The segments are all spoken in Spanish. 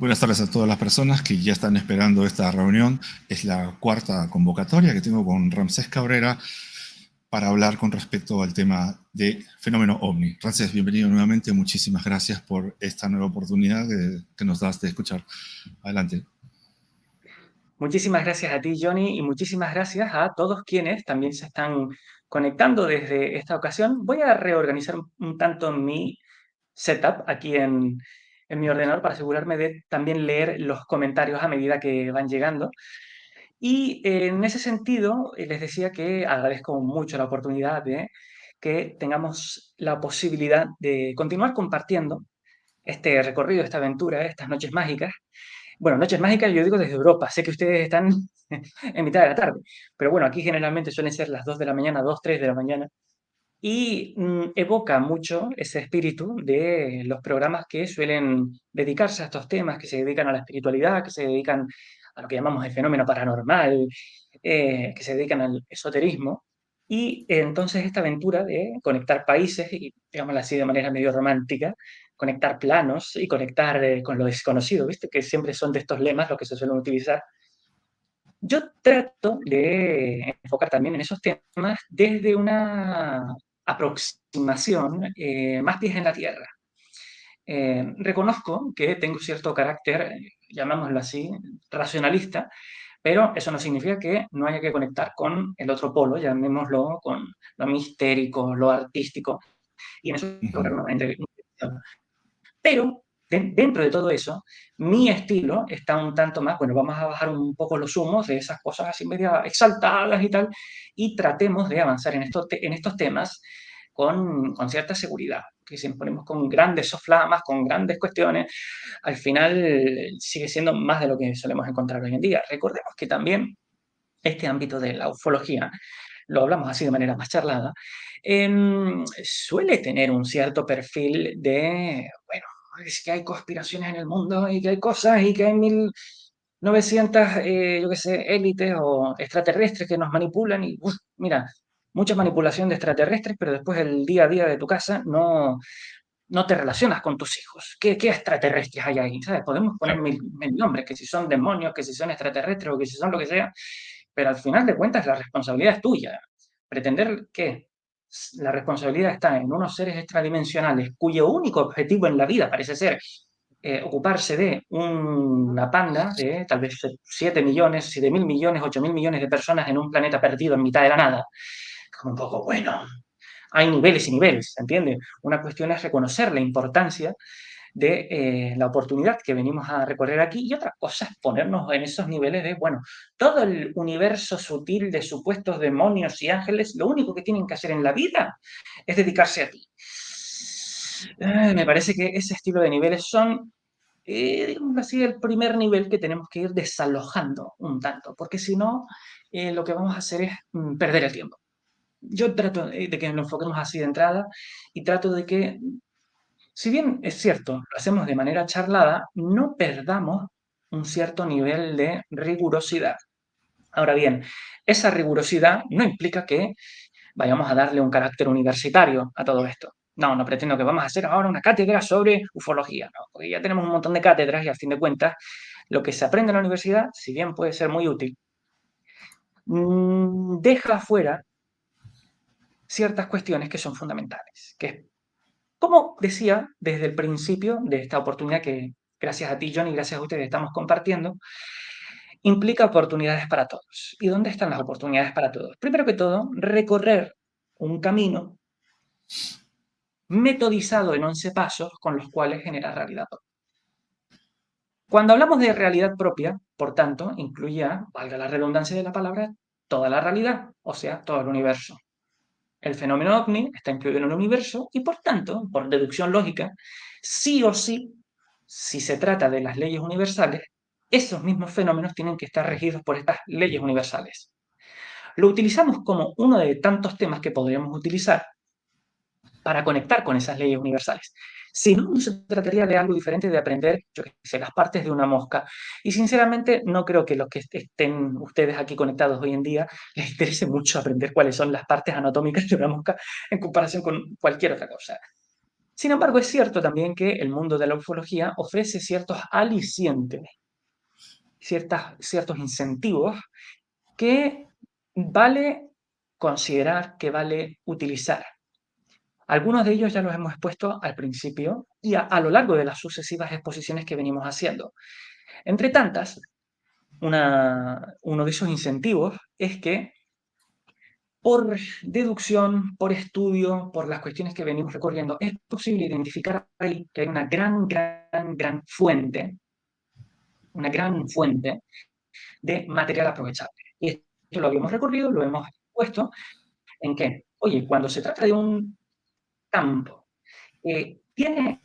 Buenas tardes a todas las personas que ya están esperando esta reunión. Es la cuarta convocatoria que tengo con Ramsés Cabrera para hablar con respecto al tema de fenómeno OVNI. Ramsés, bienvenido nuevamente. Muchísimas gracias por esta nueva oportunidad que nos das de escuchar. Adelante. Muchísimas gracias a ti, Johnny, y muchísimas gracias a todos quienes también se están conectando desde esta ocasión. Voy a reorganizar un tanto mi setup aquí en mi ordenador para asegurarme de también leer los comentarios a medida que van llegando. Y en ese sentido, les decía que agradezco mucho la oportunidad de que tengamos la posibilidad de continuar compartiendo este recorrido, esta aventura, estas noches mágicas. Bueno, noches mágicas yo digo desde Europa, sé que ustedes están en mitad de la tarde, pero bueno, aquí generalmente suelen ser las 2 de la mañana, 2, 3 de la mañana, y evoca mucho ese espíritu de los programas que suelen dedicarse a estos temas, que se dedican a la espiritualidad, que se dedican a lo que llamamos el fenómeno paranormal, que se dedican al esoterismo, y entonces esta aventura de conectar países, y digámoslo así de manera medio romántica, conectar planos y conectar con lo desconocido, ¿viste? Que siempre son de estos lemas los que se suelen utilizar. Yo trato de enfocar también en esos temas desde una aproximación más pies en la tierra. Reconozco que tengo cierto carácter, llamámoslo así, racionalista, pero eso no significa que no haya que conectar con el otro polo, llamémoslo con lo mistérico, lo artístico, y en eso Ujú. pero dentro de todo eso, mi estilo está un tanto más, bueno, vamos a bajar un poco los humos de esas cosas así media exaltadas y tal, y tratemos de avanzar en estos temas con cierta seguridad. Que si nos ponemos con grandes soflamas, con grandes cuestiones, al final sigue siendo más de lo que solemos encontrar hoy en día. Recordemos que también este ámbito de la ufología, lo hablamos así de manera más charlada, suele tener un cierto perfil de, bueno, es que hay conspiraciones en el mundo y que hay cosas y que hay 1900, yo qué sé, élites o extraterrestres que nos manipulan y, uf, mira, mucha manipulación de extraterrestres, pero después el día a día de tu casa no te relacionas con tus hijos. ¿Qué extraterrestres hay ahí? ¿Sabes? Podemos poner mil nombres, que si son demonios, que si son extraterrestres o que si son lo que sea, pero al final de cuentas la responsabilidad es tuya. Pretender que la responsabilidad está en unos seres extradimensionales cuyo único objetivo en la vida parece ser ocuparse de una panda de tal vez 7 millones, 7 mil millones, 8 mil millones de personas en un planeta perdido en mitad de la nada. Es como un poco, bueno, hay niveles y niveles, ¿entiendes? Una cuestión es reconocer la importancia de la oportunidad que venimos a recorrer aquí y otra cosa es ponernos en esos niveles de, bueno, todo el universo sutil de supuestos demonios y ángeles, lo único que tienen que hacer en la vida es dedicarse a ti. Me parece que ese estilo de niveles son, digamos así, el primer nivel que tenemos que ir desalojando un tanto, porque si no, lo que vamos a hacer es perder el tiempo. Yo trato de que nos enfoquemos así de entrada y trato de que, si bien es cierto, lo hacemos de manera charlada, no perdamos un cierto nivel de rigurosidad. Ahora bien, esa rigurosidad no implica que vayamos a darle un carácter universitario a todo esto. No, no pretendo que vamos a hacer ahora una cátedra sobre ufología, no, porque ya tenemos un montón de cátedras y a fin de cuentas lo que se aprende en la universidad, si bien puede ser muy útil, deja afuera ciertas cuestiones que son fundamentales, que es, como decía desde el principio de esta oportunidad que gracias a ti, Johnny, gracias a ustedes estamos compartiendo, implica oportunidades para todos. ¿Y dónde están las oportunidades para todos? Primero que todo, recorrer un camino metodizado en 11 pasos con los cuales generar realidad propia. Cuando hablamos de realidad propia, por tanto, incluye, valga la redundancia de la palabra, toda la realidad, o sea, todo el universo. El fenómeno ovni está incluido en el universo y, por tanto, por deducción lógica, sí o sí, si se trata de las leyes universales, esos mismos fenómenos tienen que estar regidos por estas leyes universales. Lo utilizamos como uno de tantos temas que podríamos utilizar para conectar con esas leyes universales. Si no, se trataría de algo diferente de aprender, yo qué sé, las partes de una mosca. Y sinceramente, no creo que los que estén ustedes aquí conectados hoy en día les interese mucho aprender cuáles son las partes anatómicas de una mosca en comparación con cualquier otra cosa. Sin embargo, es cierto también que el mundo de la ufología ofrece ciertos alicientes, ciertos incentivos que vale considerar, que vale utilizar. Algunos de ellos ya los hemos expuesto al principio y a lo largo de las sucesivas exposiciones que venimos haciendo. Entre tantas, uno de esos incentivos es que por deducción, por estudio, por las cuestiones que venimos recorriendo, es posible identificar ahí que hay una gran fuente de material aprovechable. Y esto lo habíamos recorrido, lo hemos puesto en que, oye, cuando se trata de un campo que tiene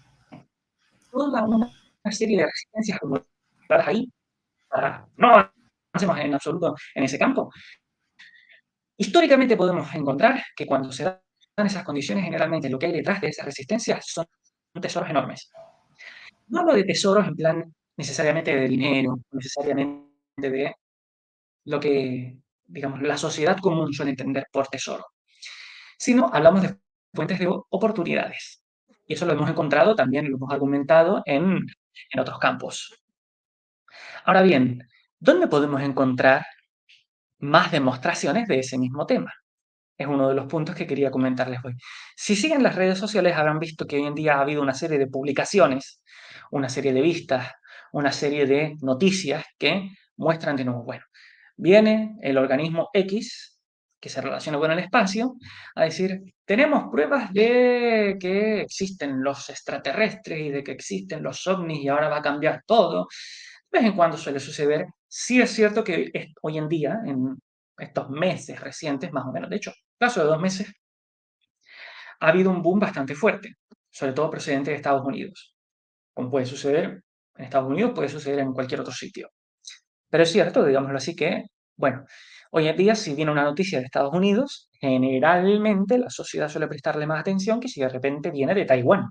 toda una serie de resistencias acumuladas ahí, para no avancemos en absoluto en ese campo, históricamente podemos encontrar que cuando se dan esas condiciones, generalmente lo que hay detrás de esas resistencias son tesoros enormes. No hablo de tesoros en plan necesariamente de dinero, necesariamente de lo que, digamos, la sociedad común suele entender por tesoro, sino hablamos de fuentes de oportunidades. Y eso lo hemos encontrado también, lo hemos argumentado en otros campos. Ahora bien, ¿dónde podemos encontrar más demostraciones de ese mismo tema? Es uno de los puntos que quería comentarles hoy. Si siguen las redes sociales habrán visto que hoy en día ha habido una serie de publicaciones, una serie de vistas, una serie de noticias que muestran de nuevo, bueno, viene el organismo X, que se relaciona con el espacio, a decir, tenemos pruebas de que existen los extraterrestres y de que existen los ovnis y ahora va a cambiar todo. De vez en cuando suele suceder. Sí es cierto que hoy en día, en estos meses recientes, más o menos, de hecho, plazo de 2 meses, ha habido un boom bastante fuerte, sobre todo procedente de Estados Unidos. Como puede suceder en Estados Unidos, puede suceder en cualquier otro sitio. Pero es cierto, digámoslo así, que, bueno, hoy en día si viene una noticia de Estados Unidos, generalmente la sociedad suele prestarle más atención que si de repente viene de Taiwán.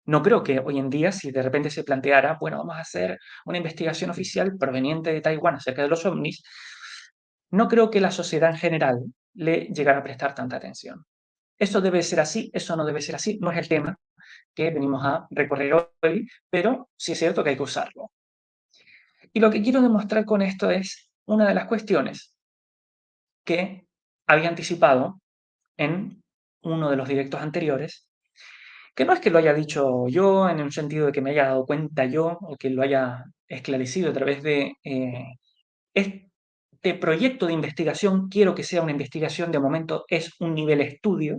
No creo que hoy en día, si de repente se planteara, bueno, vamos a hacer una investigación oficial proveniente de Taiwán acerca de los ovnis, no creo que la sociedad en general le llegara a prestar tanta atención. Eso debe ser así, eso no debe ser así, no es el tema que venimos a recorrer hoy, pero sí es cierto que hay que usarlo. Y lo que quiero demostrar con esto es una de las cuestiones que había anticipado en uno de los directos anteriores, que no es que lo haya dicho yo en un sentido de que me haya dado cuenta yo o que lo haya esclarecido a través de este proyecto de investigación. Quiero que sea una investigación, de momento es un nivel estudio,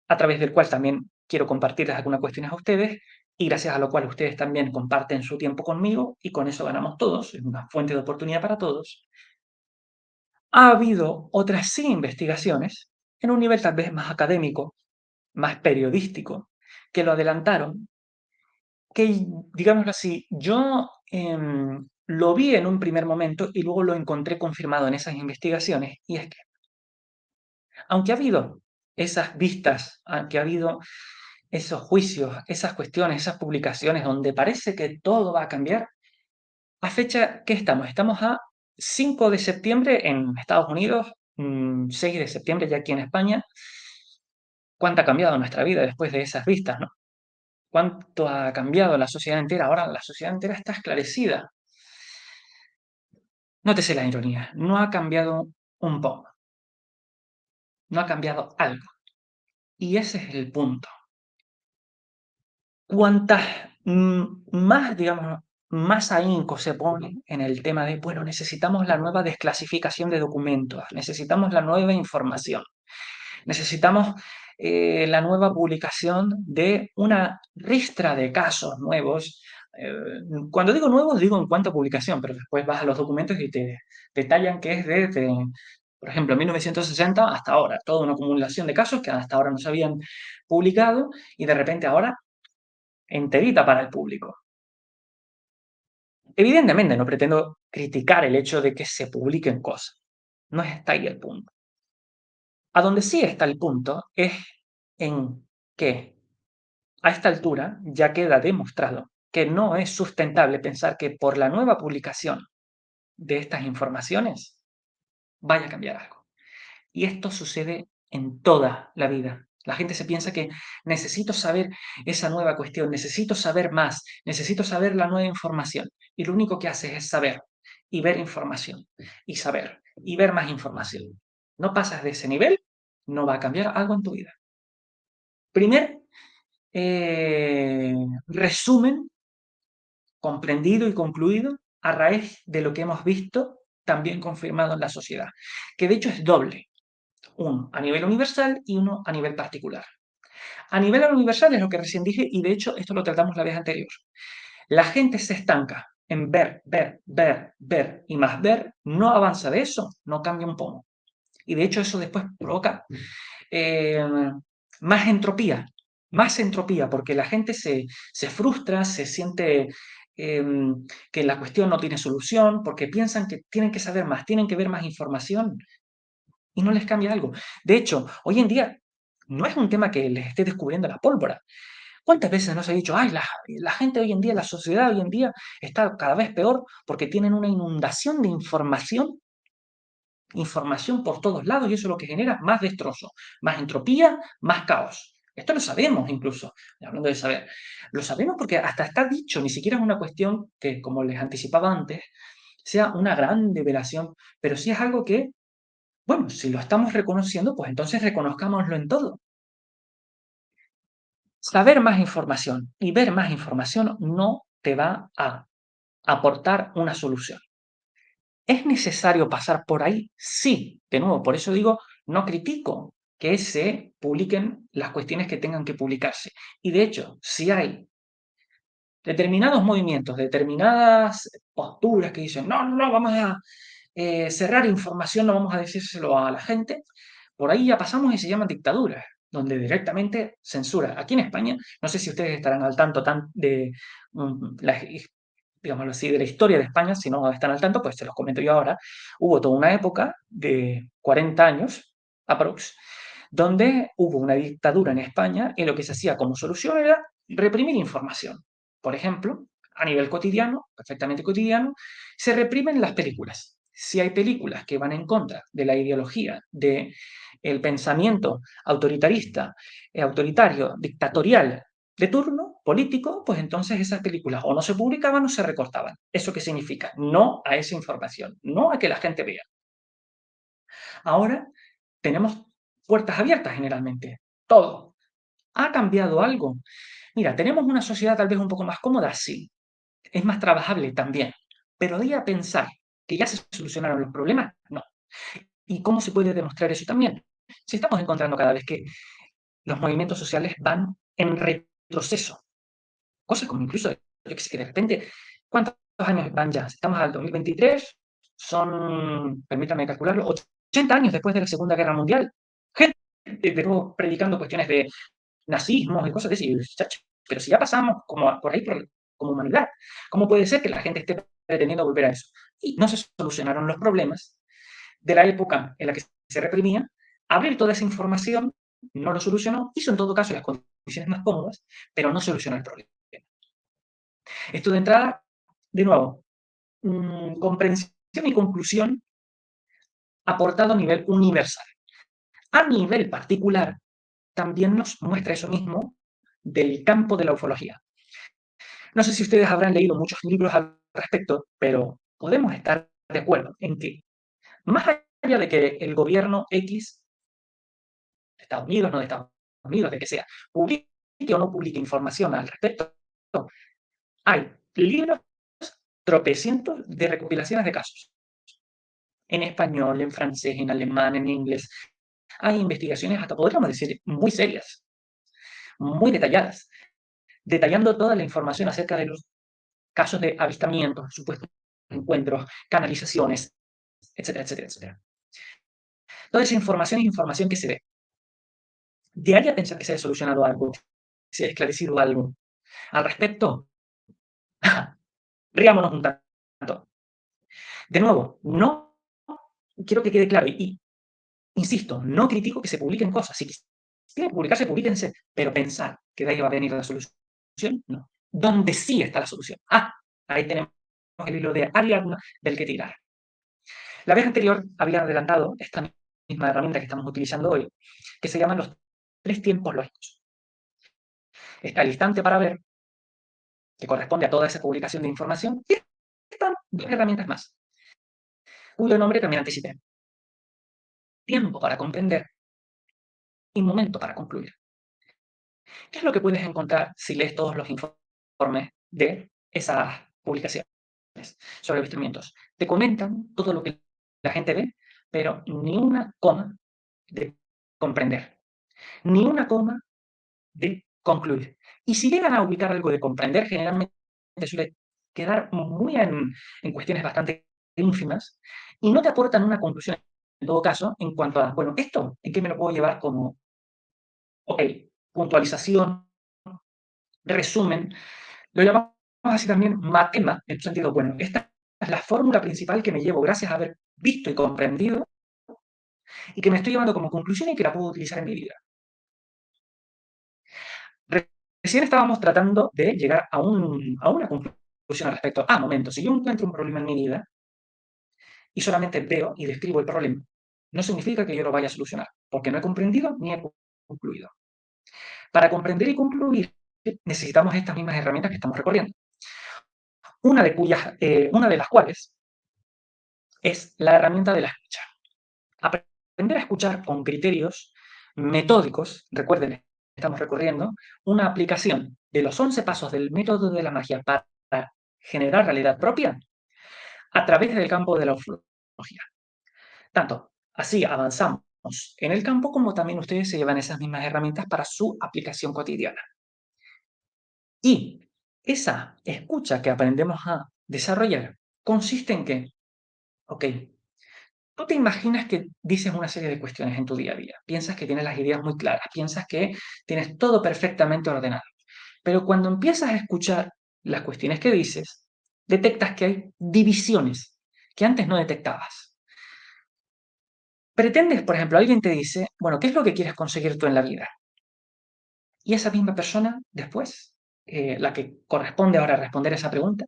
a través del cual también quiero compartirles algunas cuestiones a ustedes y gracias a lo cual ustedes también comparten su tiempo conmigo y con eso ganamos todos, es una fuente de oportunidad para todos. Ha habido otras sí investigaciones en un nivel tal vez más académico, más periodístico, que lo adelantaron, que, digámoslo así, yo lo vi en un primer momento y luego lo encontré confirmado en esas investigaciones, y es que, aunque ha habido esas vistas, aunque ha habido esos juicios, esas cuestiones, esas publicaciones donde parece que todo va a cambiar, a fecha, ¿qué estamos? Estamos a 5 de septiembre en Estados Unidos, 6 de septiembre ya aquí en España. ¿Cuánto ha cambiado nuestra vida después de esas vistas, no? ¿Cuánto ha cambiado la sociedad entera? Ahora la sociedad entera está esclarecida. Nótese la ironía, no ha cambiado un poco, no ha cambiado algo. Y ese es el punto. Cuantas más, digamos, más ahínco se pone en el tema de, bueno, necesitamos la nueva desclasificación de documentos, necesitamos la nueva información, necesitamos la nueva publicación de una ristra de casos nuevos. Cuando digo nuevos, digo en cuanto a publicación, pero después vas a los documentos y te detallan que es desde, por ejemplo, 1960 hasta ahora, toda una acumulación de casos que hasta ahora no se habían publicado y de repente ahora enterita para el público. Evidentemente no pretendo criticar el hecho de que se publiquen cosas, no está ahí el punto. A donde sí está el punto es en que a esta altura ya queda demostrado que no es sustentable pensar que por la nueva publicación de estas informaciones vaya a cambiar algo. Y esto sucede en toda la vida. La gente se piensa que necesito saber esa nueva cuestión, necesito saber más, necesito saber la nueva información. Y lo único que haces es saber y ver información y saber y ver más información. No pasas de ese nivel, no va a cambiar algo en tu vida. Primer resumen comprendido y concluido a raíz de lo que hemos visto también confirmado en la sociedad, que de hecho es doble, uno a nivel universal y uno a nivel particular. A nivel universal es lo que recién dije y de hecho esto lo tratamos la vez anterior. La gente se estanca en ver, ver, ver, ver y más ver, no avanza de eso, no cambia un poco. Y de hecho eso después provoca eh, más entropía, porque la gente se frustra, se siente eh, que la cuestión no tiene solución, porque piensan que tienen que saber más, tienen que ver más información y no les cambia algo. De hecho, hoy en día no es un tema que les esté descubriendo la pólvora. ¿Cuántas veces nos ha dicho, ay, la gente hoy en día, la sociedad hoy en día está cada vez peor porque tienen una inundación de información por todos lados y eso es lo que genera más destrozo, más entropía, más caos. Esto lo sabemos incluso, hablando de saber. Lo sabemos porque hasta está dicho, ni siquiera es una cuestión que, como les anticipaba antes, sea una gran revelación, pero sí es algo que, bueno, si lo estamos reconociendo, pues entonces reconozcámoslo en todo. Saber más información y ver más información no te va a aportar una solución. ¿Es necesario pasar por ahí? Sí, de nuevo, por eso digo, no critico que se publiquen las cuestiones que tengan que publicarse. Y de hecho, si hay determinados movimientos, determinadas posturas que dicen, no, no, no, vamos a cerrar información, no vamos a decírselo a la gente, por ahí ya pasamos y se llaman dictaduras, donde directamente censura. Aquí en España, no sé si ustedes estarán al tanto de la digámoslo así, de la historia de España, si no están al tanto, pues se los comento yo ahora, hubo toda una época de 40 años, aprox, donde hubo una dictadura en España y lo que se hacía como solución era reprimir información. Por ejemplo, a nivel cotidiano, perfectamente cotidiano, se reprimen las películas. Si hay películas que van en contra de la ideología, del pensamiento autoritarista, autoritario, dictatorial de turno político, pues entonces esas películas o no se publicaban o se recortaban. ¿Eso qué significa? No a esa información, no a que la gente vea. Ahora tenemos puertas abiertas generalmente, todo. ¿Ha cambiado algo? Mira, tenemos una sociedad tal vez un poco más cómoda, sí. Es más trabajable también. Pero de ahí a pensar que ya se solucionaron los problemas, no. ¿Y cómo se puede demostrar eso también? Si estamos encontrando cada vez que los movimientos sociales van en retroceso. Cosas como incluso, yo que sé, que de repente, ¿cuántos años van ya? Estamos al 2023, son, permítanme calcularlo, 80 años después de la Segunda Guerra Mundial. Gente de nuevo predicando cuestiones de nazismo y cosas de ese, pero si ya pasamos como por ahí como humanidad, ¿cómo puede ser que la gente esté pretendiendo volver a eso? Y no se solucionaron los problemas de la época en la que se reprimía, abrir toda esa información no lo solucionó, hizo en todo caso las condiciones más cómodas, pero no solucionó el problema. Esto de entrada, de nuevo, comprensión y conclusión aportado a nivel universal. A nivel particular, también nos muestra eso mismo del campo de la ufología. No sé si ustedes habrán leído muchos libros al respecto, pero podemos estar de acuerdo en que, más allá de que el gobierno X, de Estados Unidos, no de Estados Unidos, de que sea, publique o no publique información al respecto, hay libros tropecientos de recopilaciones de casos. En español, en francés, en alemán, en inglés. Hay investigaciones, hasta podríamos decir, muy serias, muy detalladas, detallando toda la información acerca de los casos de avistamientos, supuestos encuentros, canalizaciones, etcétera, etcétera, etcétera. Toda esa información es información que se ve. De ahí a pensar que se ha solucionado algo, se ha esclarecido algo. Al respecto, riámonos un tanto. De nuevo, no quiero que quede claro, y insisto, no critico que se publiquen cosas. Si quieren publicarse, publíquense, pero pensar que de ahí va a venir la solución, no. ¿Dónde sí está la solución? Ah, ahí tenemos el hilo de Ariadna del que tirar. La vez anterior había adelantado esta misma herramienta que estamos utilizando hoy, que se llaman los 3 tiempos lógicos. Está el instante para ver, que corresponde a toda esa publicación de información, y están 2 herramientas más, cuyo nombre también anticipé. Tiempo para comprender y momento para concluir. ¿Qué es lo que puedes encontrar si lees todos los informes de esas publicaciones sobre avistamientos? Te comentan todo lo que la gente ve, pero ni una coma de comprender, ni una coma de concluir. Y si llegan a ubicar algo de comprender, generalmente suele quedar muy en cuestiones bastante ínfimas y no te aportan una conclusión, en todo caso, en cuanto a, bueno, esto, ¿en qué me lo puedo llevar como, ok, puntualización, resumen? Lo llamamos así también matema, en el sentido, bueno, esta es la fórmula principal que me llevo gracias a haber visto y comprendido y que me estoy llevando como conclusión y que la puedo utilizar en mi vida. Recién estábamos tratando de llegar a una conclusión al respecto. Momento, si yo encuentro un problema en mi vida y solamente veo y describo el problema, no significa que yo lo vaya a solucionar, porque no he comprendido ni he concluido. Para comprender y concluir, necesitamos estas mismas herramientas que estamos recorriendo. Una de las cuales es la herramienta de la escucha. Aprender a escuchar con criterios metódicos, recuerden, estamos recorriendo una aplicación de los 11 pasos del método de la magia para generar realidad propia a través del campo de la ufología. Tanto así avanzamos en el campo como también ustedes se llevan esas mismas herramientas para su aplicación cotidiana. Y esa escucha que aprendemos a desarrollar consiste en que, ok, tú te imaginas que dices una serie de cuestiones en tu día a día, piensas que tienes las ideas muy claras, piensas que tienes todo perfectamente ordenado, pero cuando empiezas a escuchar las cuestiones que dices, detectas que hay divisiones que antes no detectabas. Pretendes, por ejemplo, alguien te dice, bueno, ¿qué es lo que quieres conseguir tú en la vida? Y esa misma persona, después, la que corresponde ahora responder esa pregunta,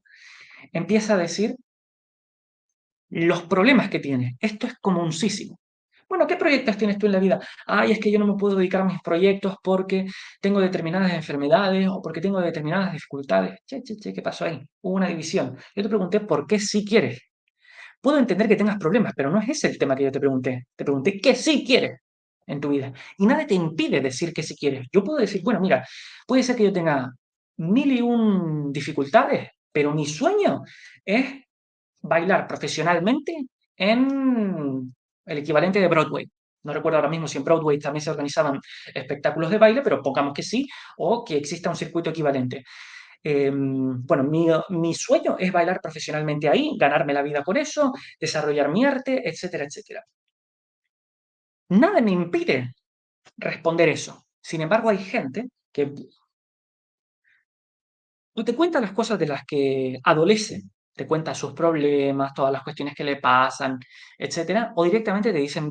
empieza a decir los problemas que tiene. Esto es como un sísimo. Bueno, ¿qué proyectos tienes tú en la vida? Ay, es que yo no me puedo dedicar a mis proyectos porque tengo determinadas enfermedades o porque tengo determinadas dificultades. Che, ¿qué pasó ahí? Hubo una división. Yo te pregunté por qué sí quieres. Puedo entender que tengas problemas, pero no es ese el tema que yo te pregunté. Te pregunté qué sí quieres en tu vida. Y nada te impide decir que sí quieres. Yo puedo decir, bueno, mira, puede ser que yo tenga 1001 dificultades, pero mi sueño es bailar profesionalmente en el equivalente de Broadway. No recuerdo ahora mismo si en Broadway también se organizaban espectáculos de baile, pero pongamos que sí, o que exista un circuito equivalente. Bueno, mi sueño es bailar profesionalmente ahí, ganarme la vida con eso, desarrollar mi arte, etcétera, etcétera. Nada me impide responder eso. Sin embargo, hay gente que o te cuenta las cosas de las que adolece, te cuenta sus problemas, todas las cuestiones que le pasan, etcétera, o directamente te dicen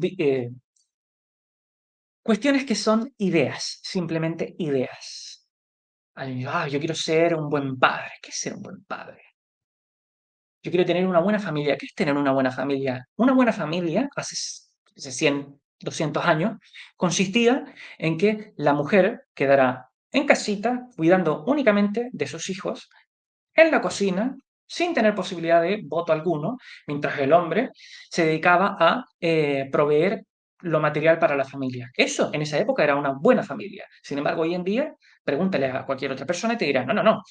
cuestiones que son ideas, simplemente ideas. Yo quiero ser un buen padre. ¿Qué es ser un buen padre? Yo quiero tener una buena familia. ¿Qué es tener una buena familia? Una buena familia, hace 100, 200 años, consistía en que la mujer quedara en casita cuidando únicamente de sus hijos en la cocina, sin tener posibilidad de voto alguno, mientras el hombre se dedicaba a proveer lo material para la familia. Eso en esa época era una buena familia. Sin embargo, hoy en día, pregúntale a cualquier otra persona y te dirá, no, no, no.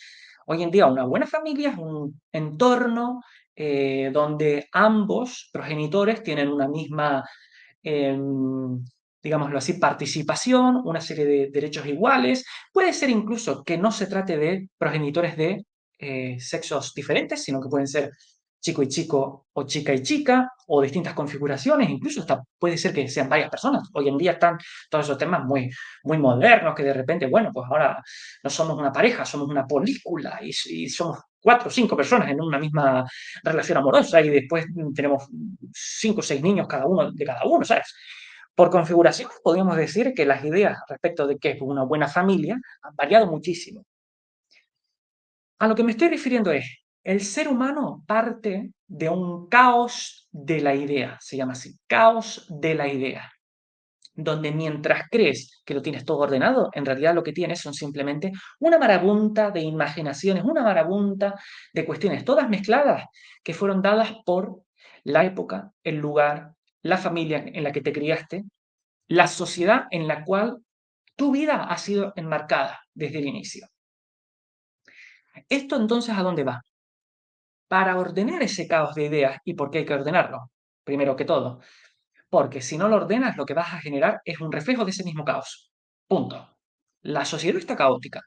Hoy en día una buena familia es un entorno donde ambos progenitores tienen una misma, digámoslo así, participación, una serie de derechos iguales. Puede ser incluso que no se trate de progenitores de sexos diferentes, sino que pueden ser chico y chico o chica y chica, o distintas configuraciones, incluso hasta puede ser que sean varias personas. Hoy en día están todos esos temas muy, muy modernos, que de repente, bueno, pues ahora no somos una pareja, somos una película y somos 4 o 5 personas en una misma relación amorosa y después tenemos 5 o 6 niños cada uno de cada uno, ¿sabes? Por configuración, podríamos decir que las ideas respecto de qué es una buena familia han variado muchísimo. A lo que me estoy refiriendo es, el ser humano parte de un caos de la idea, se llama así, caos de la idea. donde mientras crees que lo tienes todo ordenado, en realidad lo que tienes son simplemente una marabunta de imaginaciones, una marabunta de cuestiones, todas mezcladas, que fueron dadas por la época, el lugar, la familia en la que te criaste, la sociedad en la cual tu vida ha sido enmarcada desde el inicio. ¿Esto entonces a dónde va? Para ordenar ese caos de ideas. ¿Y por qué hay que ordenarlo? Primero que todo, porque si no lo ordenas, lo que vas a generar es un reflejo de ese mismo caos. Punto. La sociedad está caótica.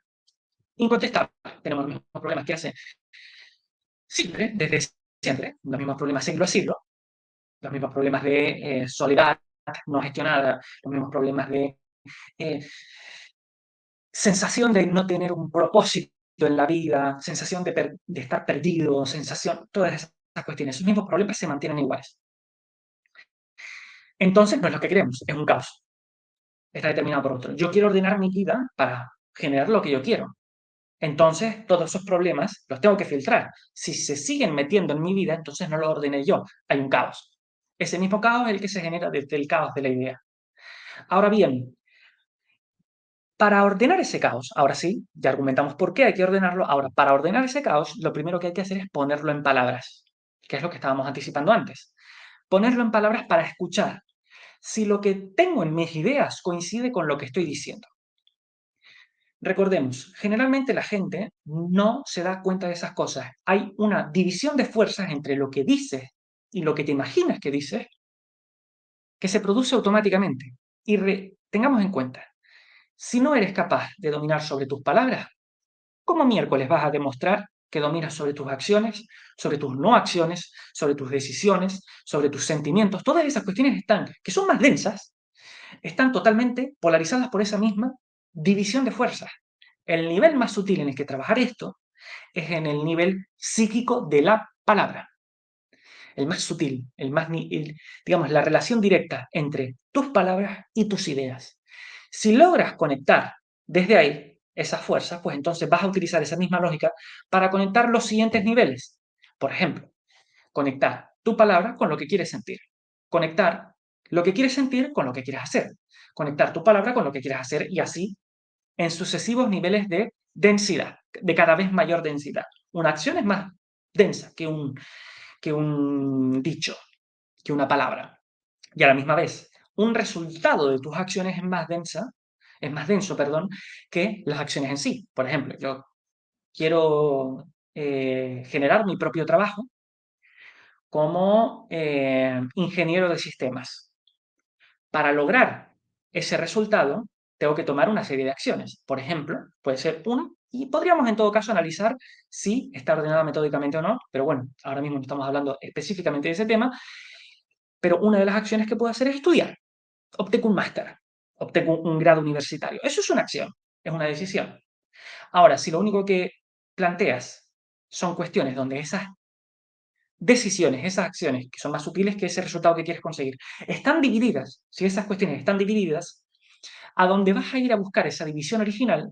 Incontestable. Tenemos los mismos problemas que hace siempre, desde siempre, los mismos problemas siglo a siglo, los mismos problemas de soledad no gestionada, los mismos problemas de eh, sensación de no tener un propósito en la vida, sensación de estar perdido, sensación, todas esas cuestiones, esos mismos problemas se mantienen iguales. Entonces, no es lo que queremos, es un caos. Está determinado por otro. Yo quiero ordenar mi vida para generar lo que yo quiero. Entonces, todos esos problemas los tengo que filtrar. Si se siguen metiendo en mi vida, entonces no los ordené yo. Hay un caos. Ese mismo caos es el que se genera desde el caos de la idea. Ahora bien, para ordenar ese caos, ahora sí, ya argumentamos por qué hay que ordenarlo. Ahora, para ordenar ese caos, lo primero que hay que hacer es ponerlo en palabras, que es lo que estábamos anticipando antes. Ponerlo en palabras para escuchar si lo que tengo en mis ideas coincide con lo que estoy diciendo. Recordemos, generalmente la gente no se da cuenta de esas cosas. Hay una división de fuerzas entre lo que dices y lo que te imaginas que dices, que se produce automáticamente. Y tengamos en cuenta, si no eres capaz de dominar sobre tus palabras, ¿cómo miércoles vas a demostrar que dominas sobre tus acciones, sobre tus no acciones, sobre tus decisiones, sobre tus sentimientos? Todas esas cuestiones que son más densas, están totalmente polarizadas por esa misma división de fuerzas. El nivel más sutil en el que trabajar esto es en el nivel psíquico de la palabra. El más sutil, digamos, la relación directa entre tus palabras y tus ideas. Si logras conectar desde ahí esas fuerzas, pues entonces vas a utilizar esa misma lógica para conectar los siguientes niveles. Por ejemplo, conectar tu palabra con lo que quieres sentir. Conectar lo que quieres sentir con lo que quieres hacer. Conectar tu palabra con lo que quieres hacer y así en sucesivos niveles de densidad, de cada vez mayor densidad. Una acción es más densa que un dicho, que una palabra. Y a la misma vez, un resultado de tus acciones es más denso, perdón, que las acciones en sí. Por ejemplo, yo quiero generar mi propio trabajo como ingeniero de sistemas. Para lograr ese resultado, tengo que tomar una serie de acciones. Por ejemplo, puede ser una, y podríamos en todo caso analizar si está ordenada metódicamente o no, pero bueno, ahora mismo no estamos hablando específicamente de ese tema, pero una de las acciones que puedo hacer es estudiar. Obtengo un máster, obtengo un grado universitario. Eso es una acción, es una decisión. Ahora, si lo único que planteas son cuestiones donde esas decisiones, esas acciones que son más sutiles que ese resultado que quieres conseguir, están divididas, si esas cuestiones están divididas, a donde vas a ir a buscar esa división original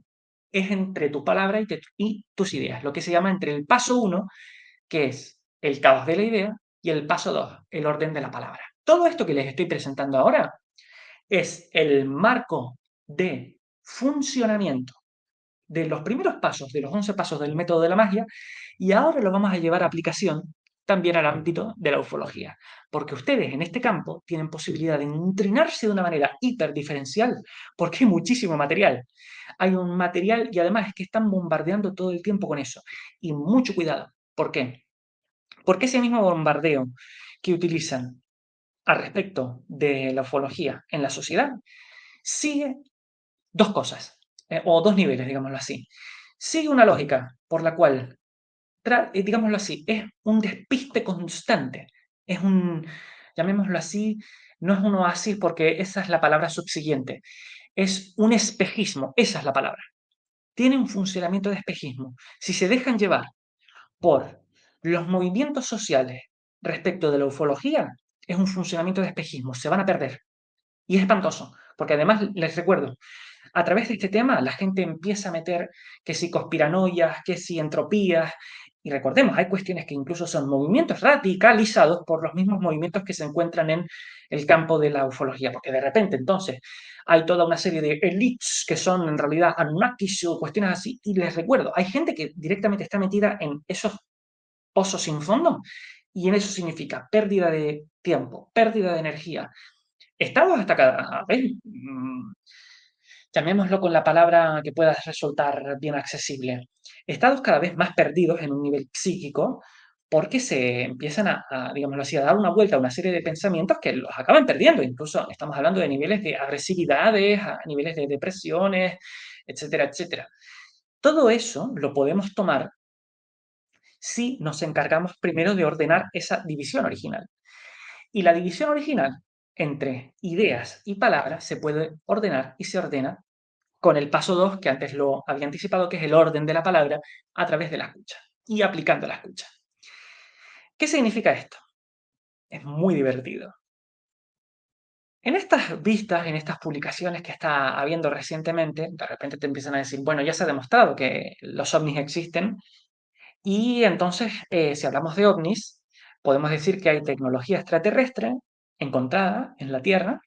es entre tu palabra y tus ideas, lo que se llama entre el paso 1, que es el caos de la idea, y el paso 2, el orden de la palabra. Todo esto que les estoy presentando ahora es el marco de funcionamiento de los primeros pasos, de los 11 pasos del método de la magia, y ahora lo vamos a llevar a aplicación también al ámbito de la ufología, porque ustedes en este campo tienen posibilidad de entrenarse de una manera hiperdiferencial, porque hay muchísimo material. Hay un material y además es que están bombardeando todo el tiempo con eso. Y mucho cuidado. ¿Por qué? Porque ese mismo bombardeo que utilizan al respecto de la ufología en la sociedad sigue dos cosas, o dos niveles, digámoslo así. Sigue una lógica por la cual, digámoslo así, es un despiste constante, es un, llamémoslo así, no es un oasis porque esa es la palabra subsiguiente, es un espejismo, esa es la palabra. Tiene un funcionamiento de espejismo. Si se dejan llevar por los movimientos sociales respecto de la ufología, es un funcionamiento de espejismo, se van a perder. Y es espantoso, porque además les recuerdo, a través de este tema la gente empieza a meter que si conspiranoias, que si entropías, Y recordemos, hay cuestiones que incluso son movimientos radicalizados por los mismos movimientos que se encuentran en el campo de la ufología, porque de repente entonces hay toda una serie de elites que son en realidad Anunnakis o cuestiones así, y les recuerdo, hay gente que directamente está metida en esos pozos sin fondo, y en eso significa pérdida de tiempo, pérdida de energía. Estamos hasta cada vez, llamémoslo con la palabra que pueda resultar bien accesible, estados cada vez más perdidos en un nivel psíquico porque se empiezan digámoslo así, a dar una vuelta a una serie de pensamientos que los acaban perdiendo. Incluso estamos hablando de niveles de agresividades, a niveles de depresiones, etcétera, etcétera. Todo eso lo podemos tomar si nos encargamos primero de ordenar esa división original. Y la división original entre ideas y palabras se puede ordenar y se ordena con el paso 2 que antes lo había anticipado, que es el orden de la palabra a través de la escucha y aplicando la escucha. ¿Qué significa esto? Es muy divertido. En estas vistas, en estas publicaciones que está habiendo recientemente, de repente te empiezan a decir, bueno, ya se ha demostrado que los ovnis existen y entonces, si hablamos de ovnis, podemos decir que hay tecnología extraterrestre encontrada en la Tierra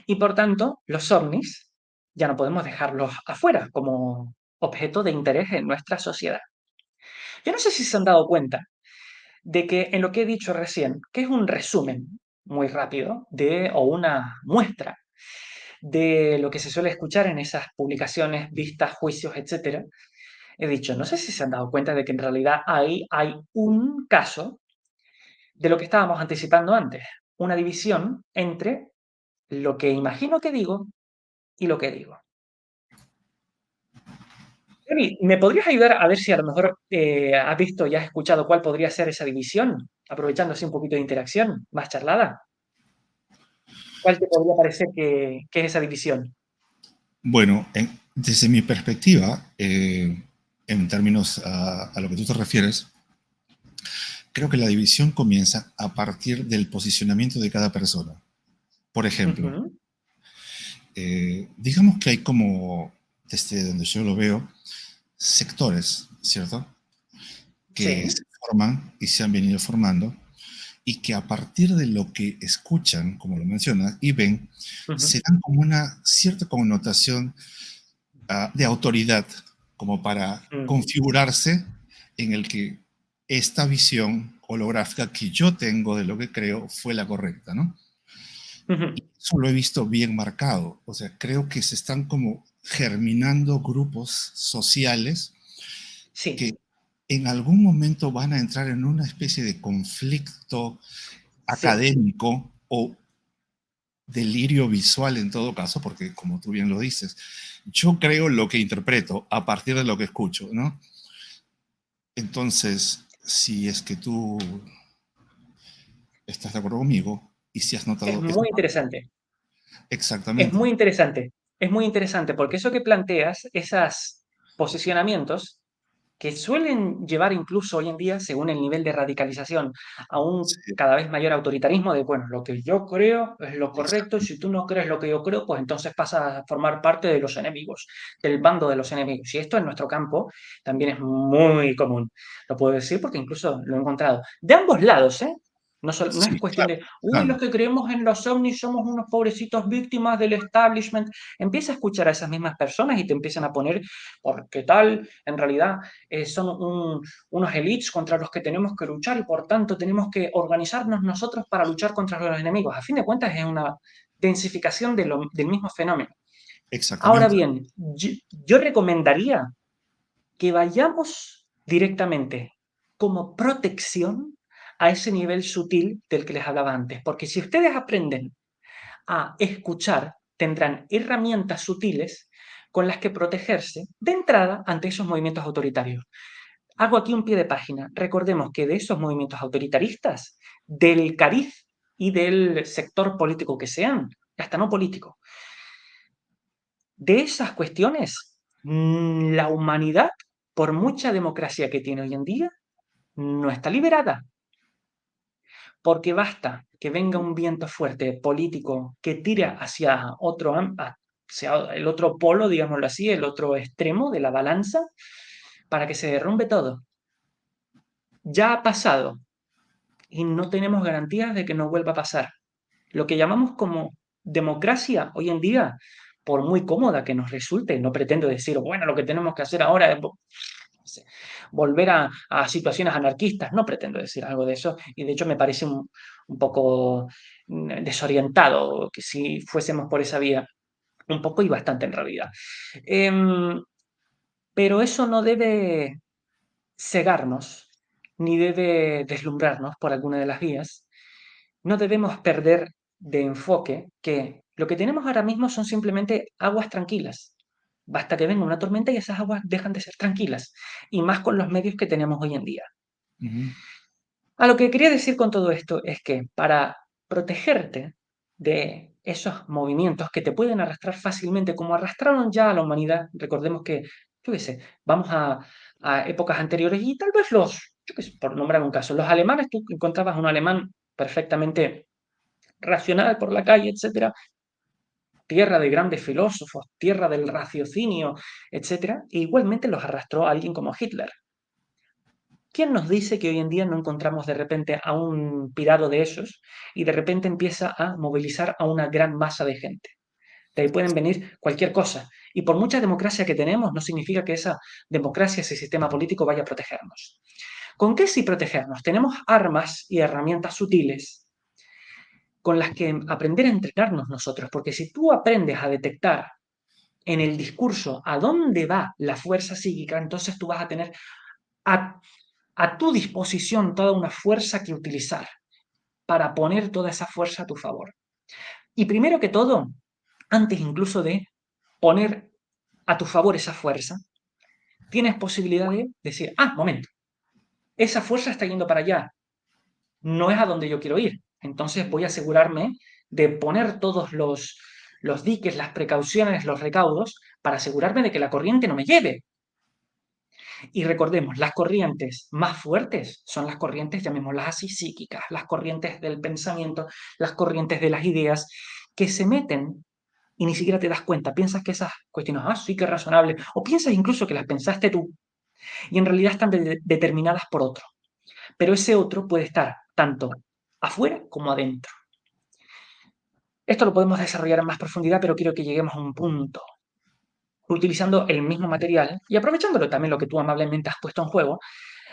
y por tanto los ovnis ya no podemos dejarlos afuera como objeto de interés en nuestra sociedad. Yo no sé si se han dado cuenta de que en lo que he dicho recién, que es un resumen muy rápido o una muestra de lo que se suele escuchar en esas publicaciones, vistas, juicios, etcétera, he dicho, no sé si se han dado cuenta de que en realidad ahí hay un caso de lo que estábamos anticipando antes, una división entre lo que imagino que digo y lo que digo. Emi, ¿me podrías ayudar a ver si a lo mejor has visto y has escuchado cuál podría ser esa división? Aprovechando así un poquito de interacción, más charlada. ¿Cuál te podría parecer que es esa división? Bueno, desde mi perspectiva, en términos a lo que tú te refieres, creo que la división comienza a partir del posicionamiento de cada persona. Por ejemplo, Ujú. digamos que hay como, desde donde yo lo veo, sectores, ¿cierto? Que Sí. se forman y se han venido formando y que a partir de lo que escuchan, como lo mencionas, y ven, Ujú. se dan como una cierta connotación de autoridad, como para Mm. configurarse en el que esta visión holográfica que yo tengo de lo que creo fue la correcta, ¿no? Ujú. Y eso lo he visto bien marcado, o sea, creo que se están como germinando grupos sociales Sí, que en algún momento van a entrar en una especie de conflicto sí. académico o delirio visual en todo caso, porque como tú bien lo dices, yo creo lo que interpreto a partir de lo que escucho, ¿no? Entonces, si es que tú estás de acuerdo conmigo y si has Es notado esa muy parte, interesante. Es exactamente, muy interesante. Es muy interesante porque eso que planteas, esos posicionamientos, que suelen llevar incluso hoy en día, según el nivel de radicalización, a un sí, cada vez mayor autoritarismo de, bueno, lo que yo creo es lo correcto y si exactamente, tú no crees lo que yo creo, pues entonces pasas a formar parte de los enemigos, del bando de los enemigos. Y esto en nuestro campo también es muy común. Lo puedo decir porque incluso lo he encontrado. De ambos lados, ¿eh? No es sí, cuestión claro, de, uy, los claro, que creemos en los ovnis somos unos pobrecitos víctimas del establishment. Empieza a escuchar a esas mismas personas y te empiezan a poner, porque tal, en realidad son unos elites contra los que tenemos que luchar y por tanto tenemos que organizarnos nosotros para luchar contra los enemigos. A fin de cuentas es una densificación del mismo fenómeno. Ahora exactamente, bien, yo recomendaría que vayamos directamente como protección a ese nivel sutil del que les hablaba antes, porque si ustedes aprenden a escuchar, tendrán herramientas sutiles con las que protegerse de entrada ante esos movimientos autoritarios. Hago aquí un pie de página. Recordemos que de esos movimientos autoritaristas, del cariz y del sector político que sean, hasta no político, de esas cuestiones, la humanidad, por mucha democracia que tiene hoy en día, no está liberada, porque basta que venga un viento fuerte político que tire hacia el otro polo, digámoslo así, el otro extremo de la balanza, para que se derrumbe todo. ya ha pasado y no tenemos garantías de que no vuelva a pasar. Lo que llamamos como democracia hoy en día, por muy cómoda que nos resulte, no pretendo decir, bueno, lo que tenemos que hacer ahora es volver a situaciones anarquistas, no pretendo decir algo de eso, y de hecho me parece un poco desorientado que si fuésemos por esa vía, un poco y bastante en realidad. Pero eso no debe cegarnos, ni debe deslumbrarnos por alguna de las vías. No debemos perder de enfoque que lo que tenemos ahora mismo son simplemente aguas tranquilas. Basta que venga una tormenta y esas aguas dejan de ser tranquilas, y más con los medios que tenemos hoy en día. Ujú. A lo que quería decir con todo esto es que para protegerte de esos movimientos que te pueden arrastrar fácilmente, como arrastraron ya a la humanidad, recordemos que, yo qué sé, vamos a épocas anteriores y tal vez yo qué sé, por nombrar un caso, los alemanes, tú encontrabas un alemán perfectamente racional por la calle, etcétera, tierra de grandes filósofos, tierra del raciocinio, etcétera, e igualmente los arrastró a alguien como Hitler. ¿Quién nos dice que hoy en día no encontramos de repente a un pirado de esos y de repente empieza a movilizar a una gran masa de gente? De ahí pueden venir cualquier cosa. Y por mucha democracia que tenemos, no significa que esa democracia, ese sistema político vaya a protegernos. ¿Con qué sí protegernos? Tenemos armas y herramientas sutiles con las que aprender a entrenarnos nosotros, porque si tú aprendes a detectar en el discurso a dónde va la fuerza psíquica, entonces tú vas a tener a, a tu disposición toda una fuerza que utilizar para poner toda esa fuerza a tu favor. Y primero que todo, antes incluso de poner a tu favor esa fuerza, tienes posibilidad de decir, momento, esa fuerza está yendo para allá, no es a donde yo quiero ir. Entonces voy a asegurarme de poner todos los diques, las precauciones, los recaudos, para asegurarme de que la corriente no me lleve. Y recordemos, las corrientes más fuertes son las corrientes, llamémoslas así, psíquicas, las corrientes del pensamiento, las corrientes de las ideas, que se meten y ni siquiera te das cuenta. Piensas que esas cuestiones, sí que es razonable, o piensas incluso que las pensaste tú, y en realidad están determinadas por otro. Pero ese otro puede estar tanto afuera como adentro. Esto lo podemos desarrollar en más profundidad, pero quiero que lleguemos a un punto. Utilizando el mismo material y aprovechándolo también lo que tú amablemente has puesto en juego,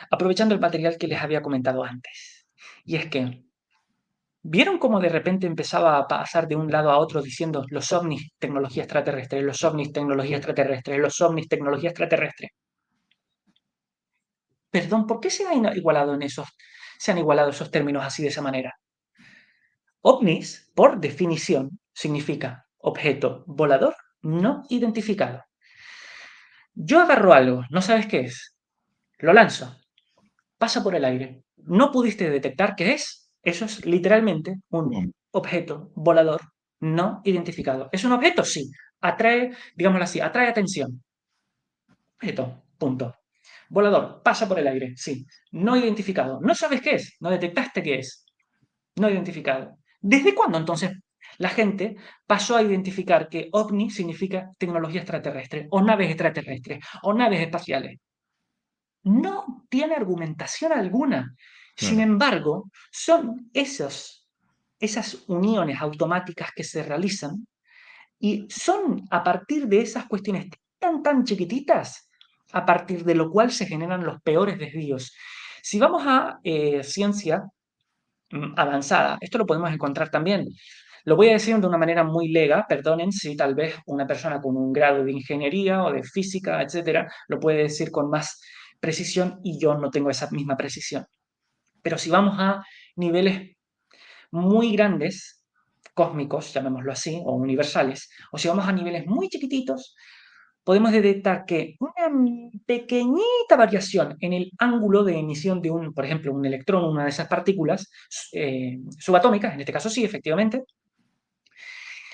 aprovechando el material que les había comentado antes. Y es que, ¿vieron cómo de repente empezaba a pasar de un lado a otro diciendo los ovnis, tecnología extraterrestre, los ovnis, tecnología extraterrestre, los ovnis, tecnología extraterrestre? Perdón, ¿por qué se han igualado esos términos así de esa manera? OVNIs, por definición, significa objeto volador no identificado. Yo agarro algo, no sabes qué es, lo lanzo, pasa por el aire, no pudiste detectar qué es, eso es literalmente un Bueno, objeto volador no identificado. ¿Es un objeto? Sí. Atrae, digámoslo así, atrae atención. Objeto, punto. Volador, pasa por el aire, sí. No identificado. No sabes qué es, no detectaste qué es. No identificado. ¿Desde cuándo entonces la gente pasó a identificar que ovni significa tecnología extraterrestre, o naves extraterrestres, o naves espaciales? No tiene argumentación alguna. Sin claro. embargo, son esas uniones automáticas que se realizan y son a partir de esas cuestiones tan chiquititas, a partir de lo cual se generan los peores desvíos. Si vamos a ciencia avanzada, esto lo podemos encontrar también. Lo voy a decir de una manera muy lega, perdonen si tal vez una persona con un grado de ingeniería o de física, etcétera, lo puede decir con más precisión y yo no tengo esa misma precisión. Pero si vamos a niveles muy grandes, cósmicos, llamémoslo así, o universales, o si vamos a niveles muy chiquititos, podemos detectar que una pequeñita variación en el ángulo de emisión de por ejemplo, un electrón, una de esas partículas subatómicas, en este caso sí, efectivamente,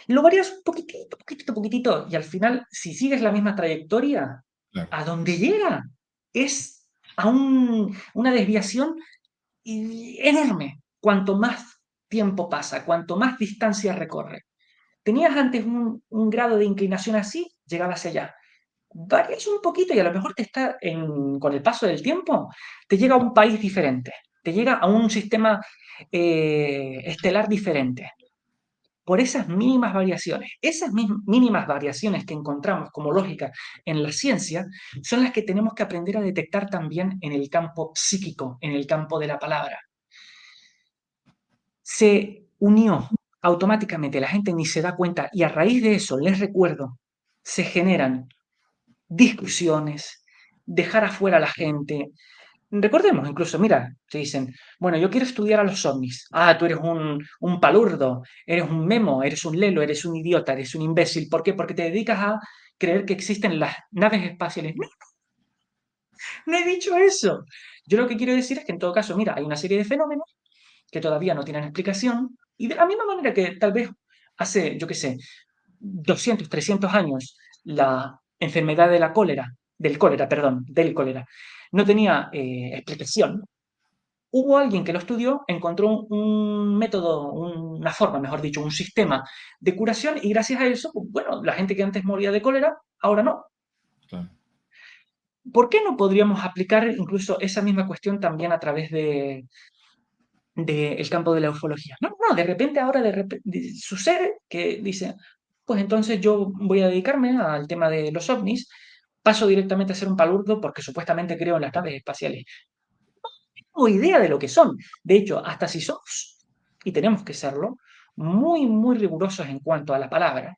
lo varías un poquitito, y al final, si sigues la misma trayectoria, Claro. a donde llega es a una desviación enorme. Cuanto más tiempo pasa, cuanto más distancia recorre. Tenías antes un grado de inclinación así, llegaba hacia allá. Varías un poquito y a lo mejor con el paso del tiempo, te llega a un país diferente, te llega a un sistema estelar diferente. Por esas mínimas variaciones. Esas mínimas variaciones que encontramos como lógica en la ciencia son las que tenemos que aprender a detectar también en el campo psíquico, en el campo de la palabra. Se unió automáticamente, la gente ni se da cuenta y a raíz de eso, les recuerdo, se generan discusiones, dejar afuera a la gente. Recordemos incluso, mira, te dicen, bueno, yo quiero estudiar a los ovnis. Ah, tú eres un palurdo, eres un memo, eres un lelo, eres un idiota, eres un imbécil. ¿Por qué? Porque te dedicas a creer que existen las naves espaciales. No, no he dicho eso. Yo lo que quiero decir es que en todo caso, mira, hay una serie de fenómenos que todavía no tienen explicación y de la misma manera que tal vez hace, yo qué sé, 200, 300 años la enfermedad de la cólera, del cólera, no tenía explicación. Hubo alguien que lo estudió, encontró un método, una forma, mejor dicho, un sistema de curación y gracias a eso, pues, bueno, la gente que antes moría de cólera, ahora no. Claro. ¿Por qué no podríamos aplicar incluso esa misma cuestión también a través del campo de la ufología? No, no, de repente ahora sucede que dice, pues entonces yo voy a dedicarme al tema de los ovnis, paso directamente a ser un palurdo porque supuestamente creo en las naves espaciales. Tengo idea de lo que son. De hecho, hasta si somos, y tenemos que serlo, muy, muy rigurosos en cuanto a la palabra,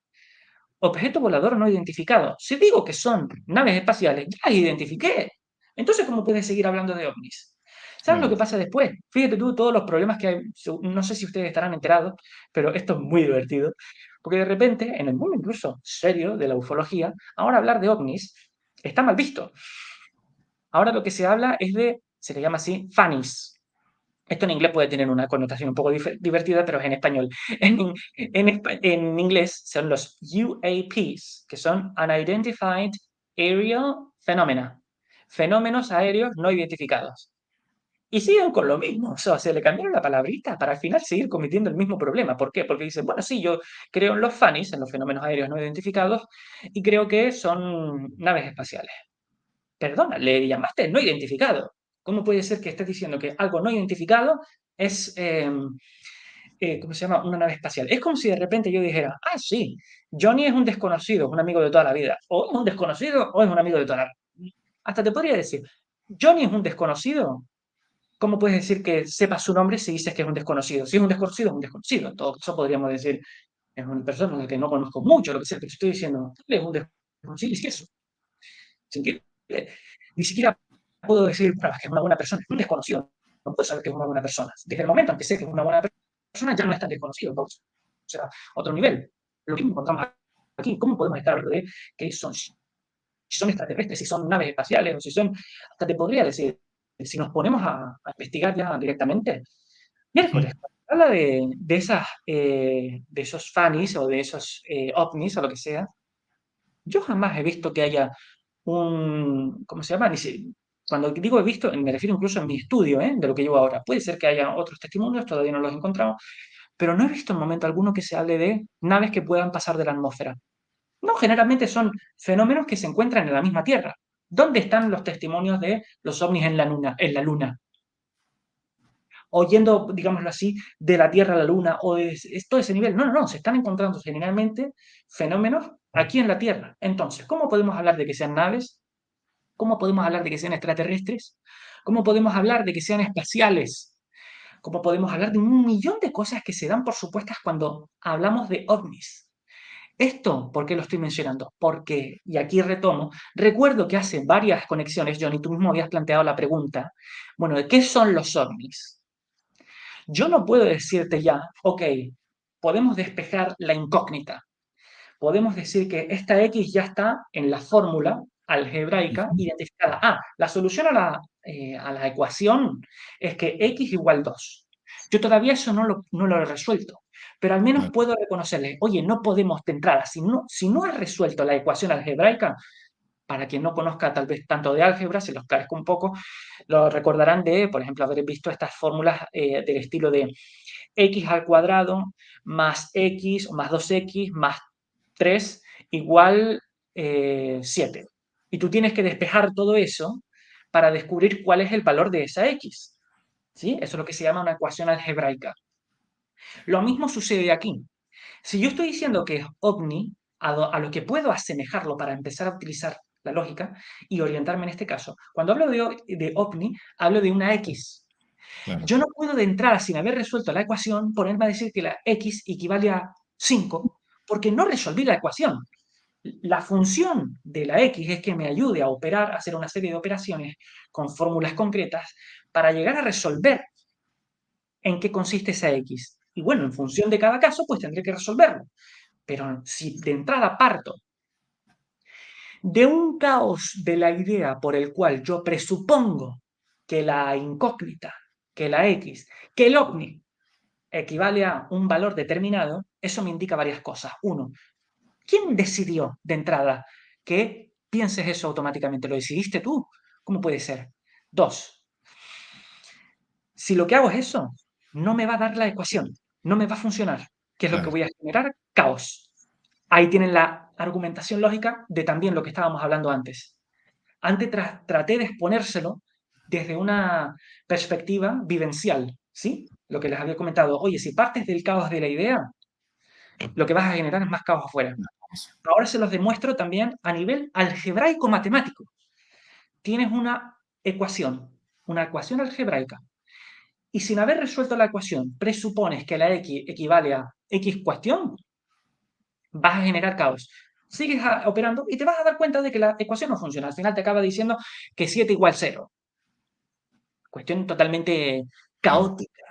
objeto volador no identificado. Si digo que son naves espaciales, ya las identifiqué. Entonces, ¿cómo puedes seguir hablando de ovnis? ¿Sabes lo Claro. que pasa después? Fíjate tú todos los problemas que hay. No sé si ustedes estarán enterados, pero esto es muy divertido. Porque de repente, en el mundo incluso serio de la ufología, ahora hablar de ovnis está mal visto. Ahora lo que se habla es se le llama así, funnies. Esto en inglés puede tener una connotación un poco divertida, pero es en español. En inglés son los UAPs, que son Unidentified Aerial Phenomena, fenómenos aéreos no identificados. Y siguen con lo mismo, o sea, se le cambiaron la palabrita para al final seguir cometiendo el mismo problema. ¿Por qué? Porque dicen, bueno, sí, yo creo en los FANIs, en los fenómenos aéreos no identificados, y creo que son naves espaciales. Perdona, le llamaste no identificado. ¿Cómo puede ser que estés diciendo que algo no identificado es, ¿cómo se llama? Una nave espacial? Es como si de repente yo dijera, ah, sí, Johnny es un desconocido, es un amigo de toda la vida. O es un desconocido o es un amigo de toda la vida. Hasta te podría decir, Johnny es un desconocido. ¿Cómo puedes decir que sepas su nombre si dices que es un desconocido? Si es un desconocido, es un desconocido. En todo caso, podríamos decir, es una persona a la que no conozco mucho, lo que sea, pero estoy diciendo, él es un desconocido, y eso. Ni siquiera puedo decir que es una buena persona, es un desconocido. No puedo saber que es una buena persona. Desde el momento en que sé que es una buena persona, ya no es tan desconocido. O sea, otro nivel. Lo mismo encontramos aquí. ¿Cómo podemos estar hablando de que si son extraterrestres, si son naves espaciales, o si son, hasta te podría decir, si nos ponemos a investigar ya directamente, Ujú. miércoles, cuando se habla de esos fanis o de esos ovnis o lo que sea, yo jamás he visto que haya ¿cómo se llama? Cuando digo he visto, me refiero incluso en mi estudio, de lo que llevo ahora. Puede ser que haya otros testimonios, todavía no los he encontrado, pero no he visto en momento alguno que se hable de naves que puedan pasar de la atmósfera. No, generalmente son fenómenos que se encuentran en la misma Tierra. ¿Dónde están los testimonios de los ovnis en la Luna? O yendo, digámoslo así, de la Tierra a la Luna, o es todo ese nivel. No, no, no, se están encontrando generalmente fenómenos aquí en la Tierra. Entonces, ¿cómo podemos hablar de que sean naves? ¿Cómo podemos hablar de que sean extraterrestres? ¿Cómo podemos hablar de que sean espaciales? ¿Cómo podemos hablar de un millón de cosas que se dan por supuestas cuando hablamos de ovnis? Esto, ¿por qué lo estoy mencionando? Porque, y aquí retomo, recuerdo que hace varias conexiones, Johnny, tú mismo habías planteado la pregunta, bueno, ¿de qué son los ovnis? Yo no puedo decirte ya, ok, podemos despejar la incógnita, podemos decir que esta X ya está en la fórmula algebraica Ujú. identificada. Ah, la solución a la ecuación es que X igual 2. Yo todavía eso no lo he resuelto, pero al menos Claro. puedo reconocerle, oye, no podemos de entrada, si no has resuelto la ecuación algebraica, para quien no conozca tal vez tanto de álgebra, se los clarezco un poco, lo recordarán de, por ejemplo, haber visto estas fórmulas del estilo de x al cuadrado más x o más 2x más 3 igual 7. Y tú tienes que despejar todo eso para descubrir cuál es el valor de esa X. ¿Sí? Eso es lo que se llama una ecuación algebraica. Lo mismo sucede aquí. Si yo estoy diciendo que es ovni, a lo que puedo asemejarlo para empezar a utilizar la lógica y orientarme en este caso, cuando hablo de ovni, hablo de una X. Claro, Yo no puedo de entrada, sin haber resuelto la ecuación, ponerme a decir que la X equivale a 5, porque no resolví la ecuación. La función de la X es que me ayude a operar, a hacer una serie de operaciones con fórmulas concretas para llegar a resolver en qué consiste esa X. Y bueno, en función de cada caso, pues tendré que resolverlo. Pero si de entrada parto de un caos de la idea por el cual yo presupongo que la incógnita, que la X, que el ovni equivale a un valor determinado, eso me indica varias cosas. Uno, ¿quién decidió de entrada que pienses eso automáticamente? ¿Lo decidiste tú? ¿Cómo puede ser? Dos, si lo que hago es eso, no me va a dar la ecuación, no me va a funcionar. ¿Qué es lo que claro, voy a generar? Caos. Ahí tienen la argumentación lógica de también lo que estábamos hablando antes. Antes traté de exponérselo desde una perspectiva vivencial, ¿sí? Lo que les había comentado. Oye, si partes del caos de la idea, lo que vas a generar es más caos afuera. Ahora se los demuestro también a nivel algebraico matemático. Tienes una ecuación algebraica, y sin haber resuelto la ecuación, presupones que la X equivale a X cuestión, vas a generar caos. Sigues operando y te vas a dar cuenta de que la ecuación no funciona. Al final te acaba diciendo que 7 igual 0. Cuestión totalmente claro. caótica.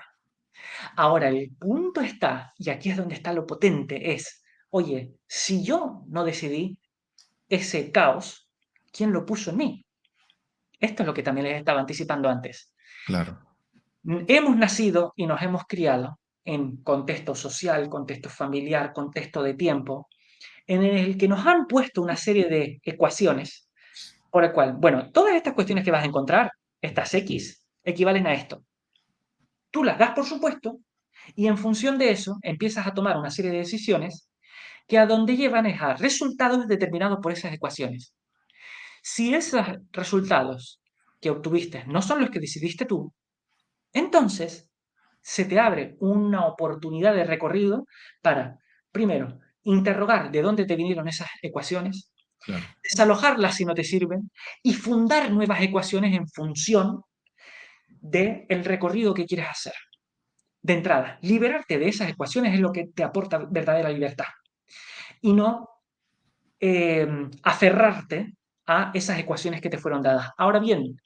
Ahora, el punto está, y aquí es donde está lo potente, es, oye, si yo no decidí ese caos, ¿quién lo puso en mí? Esto es lo que también les estaba anticipando antes. Claro. Hemos nacido y nos hemos criado en contexto social, contexto familiar, contexto de tiempo, en el que nos han puesto una serie de ecuaciones por el cual, bueno, todas estas cuestiones que vas a encontrar, estas X, equivalen a esto. Tú las das por supuesto y en función de eso empiezas a tomar una serie de decisiones que a donde llevan es a resultados determinados por esas ecuaciones. Si esos resultados que obtuviste no son los que decidiste tú, entonces se te abre una oportunidad de recorrido para, primero, interrogar de dónde te vinieron esas ecuaciones, Claro, desalojarlas si no te sirven y fundar nuevas ecuaciones en función del recorrido que quieres hacer. De entrada, liberarte de esas ecuaciones es lo que te aporta verdadera libertad y no aferrarte a esas ecuaciones que te fueron dadas. Ahora bien,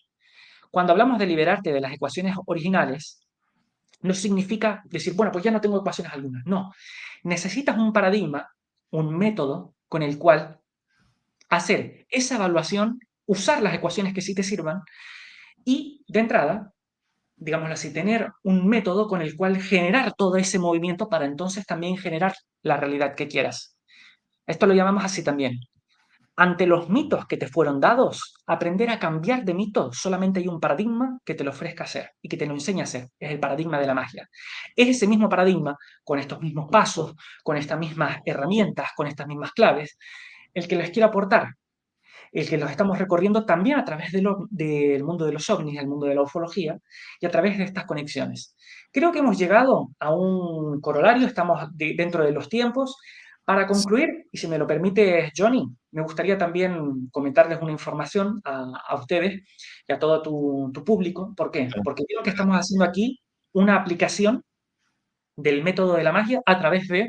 cuando hablamos de liberarte de las ecuaciones originales, no significa decir, bueno, pues ya no tengo ecuaciones algunas. No, necesitas un paradigma, un método con el cual hacer esa evaluación, usar las ecuaciones que sí te sirvan y, de entrada, digámoslo así, tener un método con el cual generar todo ese movimiento para entonces también generar la realidad que quieras. Esto lo llamamos así también. Ante los mitos que te fueron dados, aprender a cambiar de mito, solamente hay un paradigma que te lo ofrezca hacer y que te lo enseña a hacer. Es el paradigma de la magia. Es ese mismo paradigma, con estos mismos pasos, con estas mismas herramientas, con estas mismas claves, el que les quiero aportar, el que los estamos recorriendo también a través del mundo de los ovnis, el mundo de la ufología y a través de estas conexiones. Creo que hemos llegado a un corolario, estamos dentro de los tiempos. Para concluir, y si me lo permite, Johnny, me gustaría también comentarles una información a ustedes y a todo tu público. ¿Por qué? Porque creo que estamos haciendo aquí una aplicación del método de la magia a través del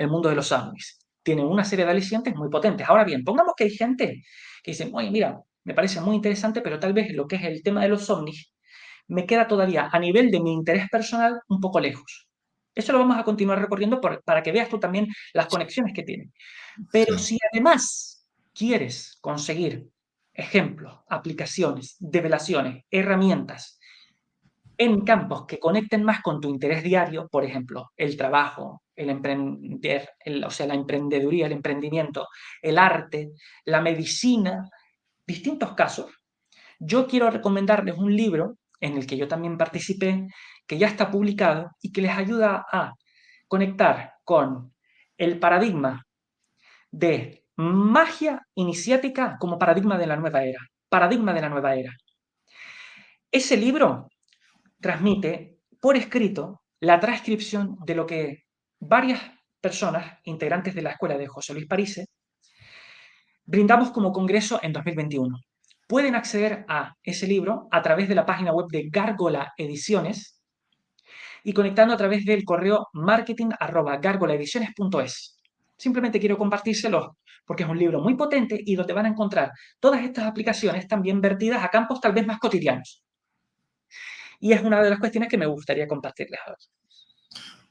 mundo de los ovnis. Tienen una serie de alicientes muy potentes. Ahora bien, pongamos que hay gente que dice, oye, mira, me parece muy interesante, pero tal vez lo que es el tema de los ovnis me queda todavía a nivel de mi interés personal un poco lejos. Eso lo vamos a continuar recorriendo para que veas tú también las conexiones que tienen. Pero claro, si además quieres conseguir ejemplos, aplicaciones, develaciones, herramientas en campos que conecten más con tu interés diario, por ejemplo, el trabajo, el emprender, o sea, la emprendeduría, el emprendimiento, el arte, la medicina, distintos casos, yo quiero recomendarles un libro en el que yo también participé, que ya está publicado y que les ayuda a conectar con el paradigma de Magia iniciática como paradigma de la nueva era. Paradigma de la nueva era. Ese libro transmite por escrito la transcripción de lo que varias personas, integrantes de la escuela de José Luis Parise, brindamos como congreso en 2021. Pueden acceder a ese libro a través de la página web de Gárgola Ediciones y conectando a través del correo marketing@gargolaediciones.es. Simplemente quiero compartírselo porque es un libro muy potente y donde van a encontrar todas estas aplicaciones también vertidas a campos tal vez más cotidianos. Y es una de las cuestiones que me gustaría compartirles ahora.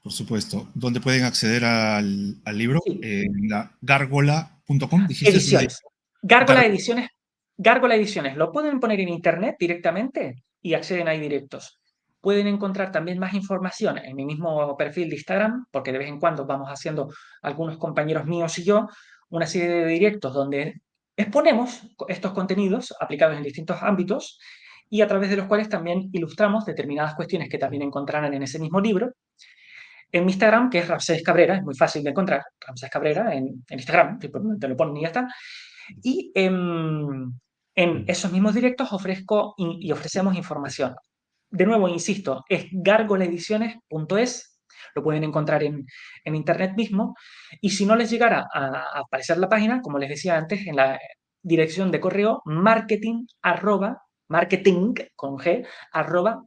Por supuesto. ¿Dónde pueden acceder al libro? Sí, En la gárgola.com, dijiste. ediciones. Gar- Gárgola Ediciones. Gárgola Ediciones. Lo pueden poner en internet directamente y acceden ahí directos. Pueden encontrar también más información en mi mismo perfil de Instagram, porque de vez en cuando vamos haciendo algunos compañeros míos y yo una serie de directos donde exponemos estos contenidos aplicados en distintos ámbitos y a través de los cuales también ilustramos determinadas cuestiones que también encontrarán en ese mismo libro. En mi Instagram, que es Ramsés Cabrera, es muy fácil de encontrar, Ramsés Cabrera en Instagram, te lo ponen y ya está. Y en esos mismos directos ofrezco y ofrecemos información. De nuevo, insisto, es gargolaediciones.es, lo pueden encontrar en internet mismo. Y si no les llegara a aparecer la página, como les decía antes, en la dirección de correo marketing con G,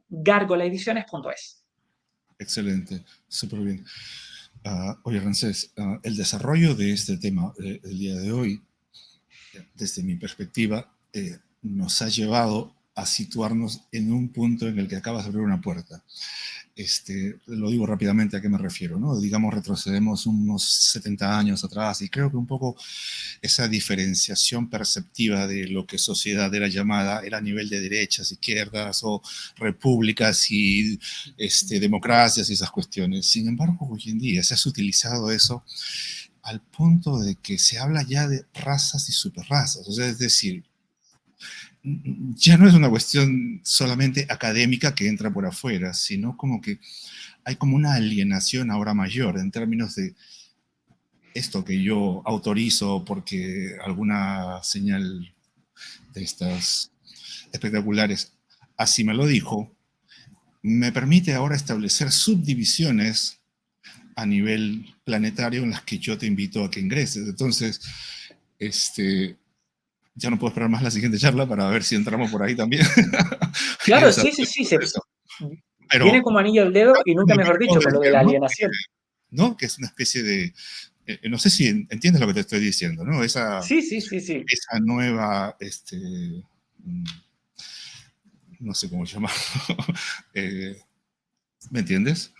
@gargolaediciones.es. Excelente, súper bien. Oye, Rancés, el desarrollo de este tema el día de hoy, desde mi perspectiva, nos ha llevado a situarnos en un punto en el que acabas de abrir una puerta. Lo digo rápidamente a qué me refiero, ¿no? Digamos, retrocedemos unos 70 años atrás y creo que un poco esa diferenciación perceptiva de lo que sociedad era llamada era a nivel de derechas, izquierdas o repúblicas y democracias y esas cuestiones. Sin embargo, hoy en día se ha utilizado eso al punto de que se habla ya de razas y superrazas. O sea, es decir, ya no es una cuestión solamente académica que entra por afuera, sino como que hay como una alienación ahora mayor en términos de esto que yo autorizo porque alguna señal de estas espectaculares así me lo dijo, me permite ahora establecer subdivisiones a nivel planetario en las que yo te invito a que ingreses. Entonces, ya no puedo esperar más la siguiente charla para ver si entramos por ahí también. Y Claro, sí, sí, desarrollamos sí. eso. Viene Pero, como anillo al dedo y nunca me mejor acabo dicho, de con lo de decir, la ¿no? alienación. ¿No? Que es una especie de, no sé si entiendes lo que te estoy diciendo, ¿no? Sí, sí, sí, sí. Esa nueva, mm, no sé cómo llamarlo, eh, ¿me entiendes?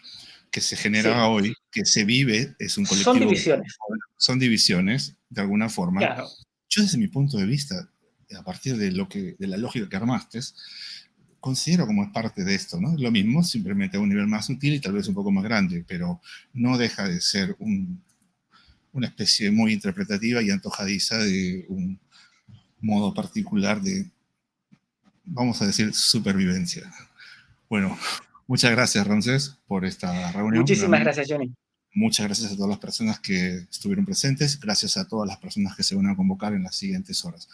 Que se genera Sí. hoy, que se vive, es un Son colectivo, divisiones. son divisiones, de alguna forma. Claro. Yo desde mi punto de vista, a partir de la lógica que armaste, considero como es parte de esto, ¿no? Lo mismo, simplemente a un nivel más sutil y tal vez un poco más grande, pero no deja de ser una especie muy interpretativa y antojadiza de un modo particular de, vamos a decir, supervivencia. Bueno, muchas gracias, Ramsés, por esta reunión. Muchísimas Realmente. gracias, Johnny. Muchas gracias a todas las personas que estuvieron presentes. Gracias a todas las personas que se van a convocar en las siguientes horas.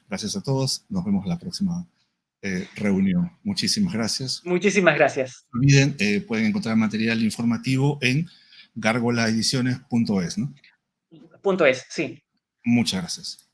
Gracias a todos. Nos vemos en la próxima reunión. Muchísimas gracias. Muchísimas gracias. No olviden, pueden encontrar material informativo en gargolaediciones.es, ¿no? Punto es, sí. Muchas gracias.